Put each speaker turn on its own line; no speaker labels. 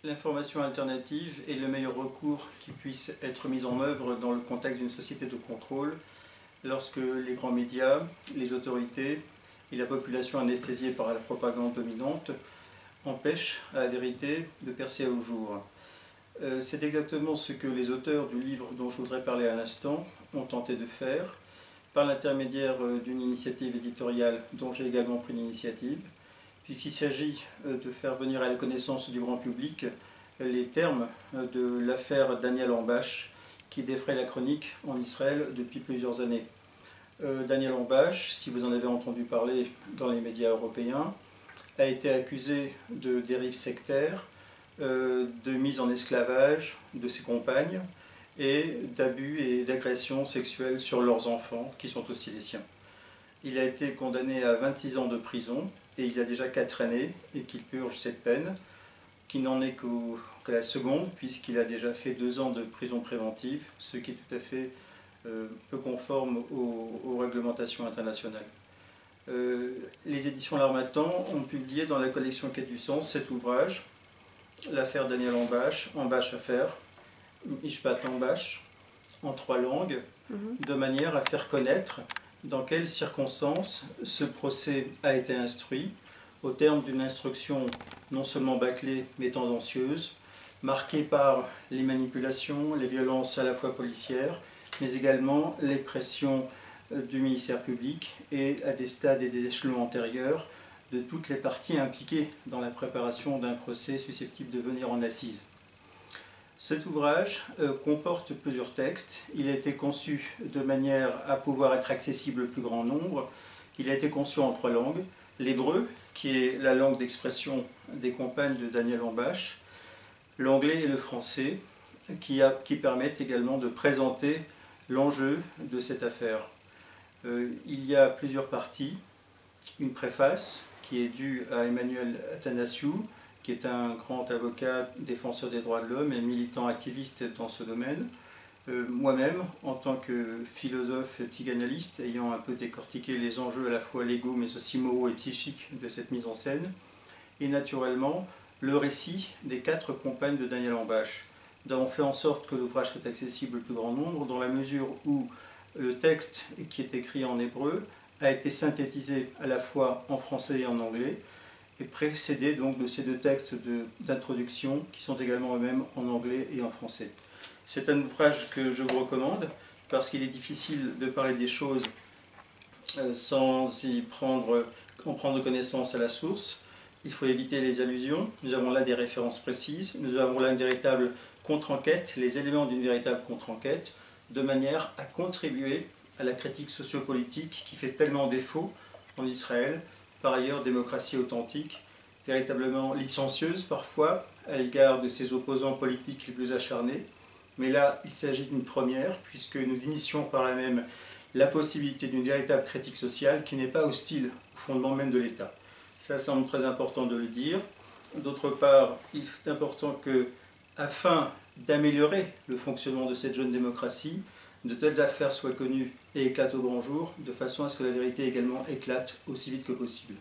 L'information alternative est le meilleur recours qui puisse être mis en œuvre dans le contexte d'une société de contrôle, lorsque les grands médias, les autorités et la population anesthésiée par la propagande dominante empêchent à la vérité de percer au jour. C'est exactement ce que les auteurs du livre dont je voudrais parler à l'instant ont tenté de faire, par l'intermédiaire d'une initiative éditoriale dont j'ai également pris l'initiative, puisqu'il s'agit de faire venir à la connaissance du grand public les termes de l'affaire Daniel Ambash, qui défraie la chronique en Israël depuis plusieurs années. Daniel Ambash, si vous en avez entendu parler dans les médias européens, a été accusé de dérives sectaires, de mise en esclavage de ses compagnes et d'abus et d'agressions sexuelles sur leurs enfants, qui sont aussi les siens. Il a été condamné à 26 ans de prison et il a déjà 4 années et qu'il purge cette peine, qui n'en est qu'à la seconde, puisqu'il a déjà fait 2 ans de prison préventive, ce qui est tout à fait peu conforme aux réglementations internationales. Les éditions L'Harmattan ont publié dans la collection Quête du Sens cet ouvrage, l'affaire Daniel Ambash, Ambash affaire, Mishpat Ambash, en 3 langues, de manière à faire connaître dans quelles circonstances ce procès a été instruit, au terme d'une instruction non seulement bâclée mais tendancieuse, marquée par les manipulations, les violences à la fois policières, mais également les pressions du ministère public et à des stades et des échelons antérieurs de toutes les parties impliquées dans la préparation d'un procès susceptible de venir en assises. Cet ouvrage comporte plusieurs textes. Il a été conçu de manière à pouvoir être accessible au plus grand nombre. Il a été conçu en 3 langues. L'hébreu, qui est la langue d'expression des compagnes de Daniel Ambash, l'anglais et le français, qui permettent également de présenter l'enjeu de cette affaire. Il y a plusieurs parties. Une préface qui est due à Emmanuel Atanasiou, qui est un grand avocat défenseur des droits de l'homme et militant activiste dans ce domaine. Moi-même, en tant que philosophe et psychanalyste, ayant un peu décortiqué les enjeux à la fois légaux mais aussi moraux et psychiques de cette mise en scène, et naturellement le récit des 4 compagnes de Daniel Ambash. Nous avons fait en sorte que l'ouvrage soit accessible au plus grand nombre, dans la mesure où le texte qui est écrit en hébreu a été synthétisé à la fois en français et en anglais, et précédé donc de ces 2 textes d'introduction qui sont également eux-mêmes en anglais et en français. C'est un ouvrage que je vous recommande parce qu'il est difficile de parler des choses sans en prendre connaissance à la source. Il faut éviter les allusions. Nous avons là des références précises. Nous avons là une véritable contre-enquête, les éléments d'une véritable contre-enquête, de manière à contribuer à la critique sociopolitique qui fait tellement défaut en Israël, par ailleurs démocratie authentique, véritablement licencieuse parfois à l'égard de ses opposants politiques les plus acharnés. Mais là, il s'agit d'une première, puisque nous initions par là même la possibilité d'une véritable critique sociale qui n'est pas hostile au fondement même de l'État. Ça semble très important de le dire. D'autre part, il est important que, afin d'améliorer le fonctionnement de cette jeune démocratie, de telles affaires soient connues et éclatent au grand jour, de façon à ce que la vérité également éclate aussi vite que possible.